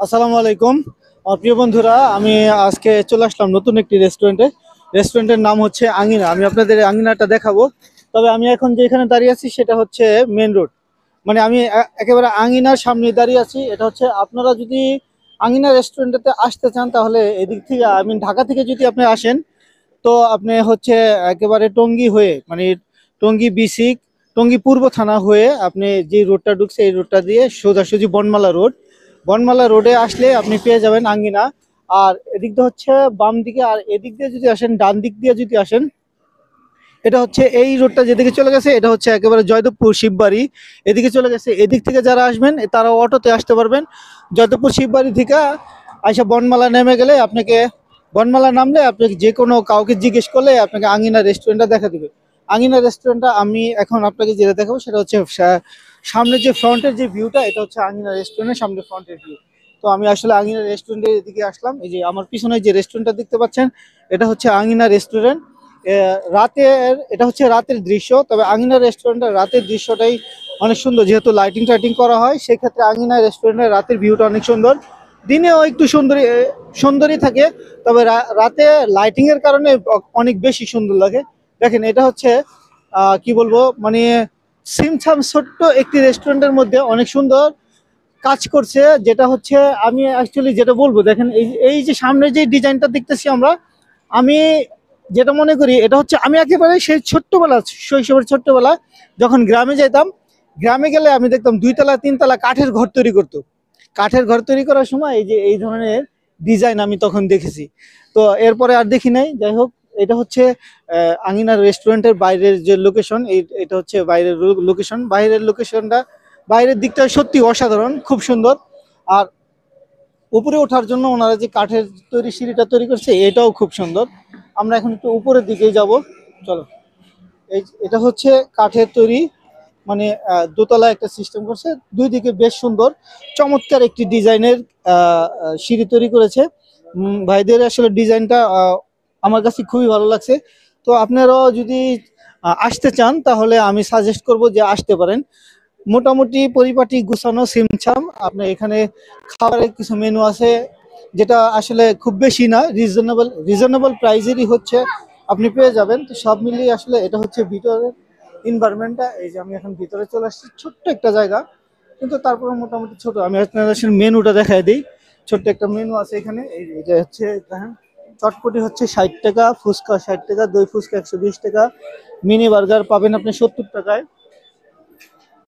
আসসালামু আলাইকুম। আমার প্রিয় বন্ধুরা, আমি আজকে চলে আসলাম নতুন একটি রেস্টুরেন্টের নাম হচ্ছে আঙিনা। আমি আপনাদের এই আঙিনাটা দেখাবো। তবে আমি এখন যেখানে দাঁড়িয়ে আছি সেটা হচ্ছে মেন রোড, মানে আমি একেবারে আঙিনার সামনে দাঁড়িয়ে আছি। এটা হচ্ছে, আপনারা যদি আঙিনা রেস্টুরেন্টেতে আসতে চান তাহলে এদিক থেকে, আমি ঢাকা থেকে যদি আপনি আসেন তো আপনি হচ্ছে একেবারে টঙ্গী হয়ে, মানে টঙ্গী বিসিক, টঙ্গী পূর্ব থানা হয়ে আপনি যে রোডটা ঢুকছে এই রোডটা দিয়ে সোজাসুজি বনমালা রোডে আসলে আপনি পেয়ে যাবেন আঙ্গিনা। আর এদিক দিয়ে হচ্ছে বাম দিকে, আর এদিক দিয়ে যদি আসেন, ডান দিক দিয়ে যদি আসেন, এটা হচ্ছে এই রোডটা যেদিকে চলে গেছে এটা হচ্ছে একেবারে জয়দেবপুর শিববাড়ি। এদিকে চলে গেছে, এদিক থেকে যারা আসবেন তারা অটোতে আসতে পারবেন। জয়দেবপুর শিববাড়ি থেকে আইসা বনমালা নেমে গেলে আপনাকে, বনমালা নামলে আপনাকে যে কোনো কাউকে জিজ্ঞেস করলে আপনাকে আঙিনা রেস্টুরেন্টটা দেখা দিবে। আঙিনা রেস্টুরেন্টটা আমি এখন আপনাকে যেটা দেখাবো সেটা হচ্ছে সামনে যে ফ্রন্টের যে ভিউটা, এটা হচ্ছে আঙিনা রেস্টুরেন্টের সামনে ফ্রন্টের ভিউ। তো আমি আসলে আঙিনা রেস্টুরেন্টের এদিকে আসলাম। এই যে আমার পিছনে যে রেস্টুরেন্টটা দেখতে পাচ্ছেন, এটা হচ্ছে আঙিনা রেস্টুরেন্ট। রাতের, এটা হচ্ছে রাতের দৃশ্য। তবে আঙিনা রেস্টুরেন্টের রাতের দৃশ্যটাই অনেক সুন্দর, যেহেতু লাইটিং টাইটিং করা হয়, সেক্ষেত্রে আঙিনা রেস্টুরেন্টের রাতের ভিউটা অনেক সুন্দর। দিনেও একটু সুন্দরই থাকে, তবে রাতে লাইটিং এর কারণে অনেক বেশি সুন্দর লাগে। দেখেন, এটা হচ্ছে কি বলবো, মানে সিমছাম ছোট্ট একটি রেস্টুরেন্টের মধ্যে অনেক সুন্দর কাজ করছে। যেটা হচ্ছে, আমি অ্যাকচুয়ালি যেটা বলবো, দেখেন এই এই যে সামনে যে ডিজাইনটা দেখতেছি আমরা, আমি যেটা মনে করি এটা হচ্ছে, আমি একেবারে সেই ছোট্টবেলা, শৈশবের ছোট্টবেলা যখন গ্রামে যেতাম, গ্রামে গেলে আমি দেখতাম 2 তলা 3 তলা কাঠের ঘর তৈরি করতো। কাঠের ঘর তৈরি করার সময় এই যে এই ধরনের ডিজাইন আমি তখন দেখেছি। তো এরপরে আর দেখি নাই। যাই হোক, এটা হচ্ছে আঙিনার রেস্টুরেন্টের বাইরের যে লোকেশন, এটা হচ্ছে বাইরের লোকেশন। বাইরের লোকেশনটা, বাইরের দিকটা সত্যি অসাধারণ, খুব সুন্দর। আর উপরে ওঠার জন্য ওনারা যে কাঠের তৈরি সিঁড়িটা তৈরি করছে, এটাও খুব সুন্দর। আমরা এখন একটু উপরের দিকেই যাব, চলো। এটা হচ্ছে কাঠের তৈরি, মানে দোতলা একটা সিস্টেম করছে, দুই দিকে বেশ সুন্দর চমৎকার একটি ডিজাইনের সিঁড়ি তৈরি করেছে। ভাইদের আসলে ডিজাইনটা আমার কাছে খুবই ভালো লাগছে। তো আপনারাও যদি আসতে চান তাহলে আমি সাজেস্ট করব যে আসতে পারেন। মোটামুটি পরিপাটি গুছানো সিমছাম। আপনার এখানে খাবারের কিছু মেনু আছে, যেটা আসলে খুব বেশি না, রিজনেবল প্রাইজেরই হচ্ছে, আপনি পেয়ে যাবেন। তো সব মিলিয়ে আসলে এটা হচ্ছে ভিতরের এনভায়রনমেন্টটা। এই যে আমি এখন ভিতরে চলে আসছি, ছোট্ট একটা জায়গা, কিন্তু তারপরে মোটামুটি ছোট। আমি আপনাদের মেনুটা দেখাই দিই। ছোট্ট একটা মেনু আছে এখানে। এটা হচ্ছে, দেখেন, চটপটি হচ্ছে 60 টাকা, ফুচকা 60 টাকা, দই ফুচকা 120 টাকা, মিনি বার্গার পাবেন আপনি 70 টাকায়।